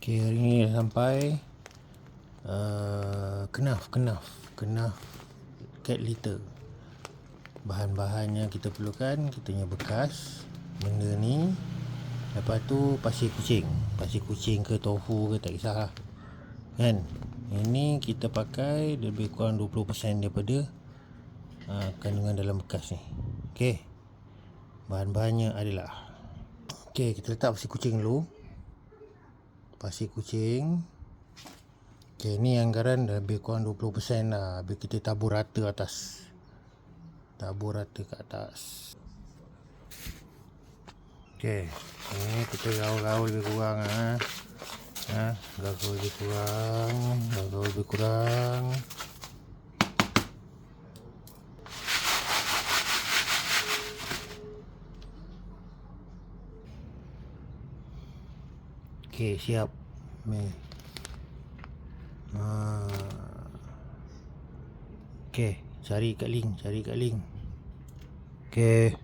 Okay, hari ni dah sampai kenaf cat litter. Bahan-bahannya kita perlukan, kita punya bekas benda ni. Lepas tu pasir kucing ke tofu ke tak kisah lah, kan. Ini kita pakai lebih kurang 20% daripada kandungan dalam bekas ni. Okay, bahan-bahannya adalah, okay, kita letak pasir kucing dulu. Pasir kucing. Okay, ni anggaran lebih kurang 20% lah. Habis kita tabur rata atas. Tabur rata ke atas. Okay, ni kita gaul-gaul lebih kurang gaul lebih kurang. Okay, siap. Ni. Okay, cari kat link. Okay.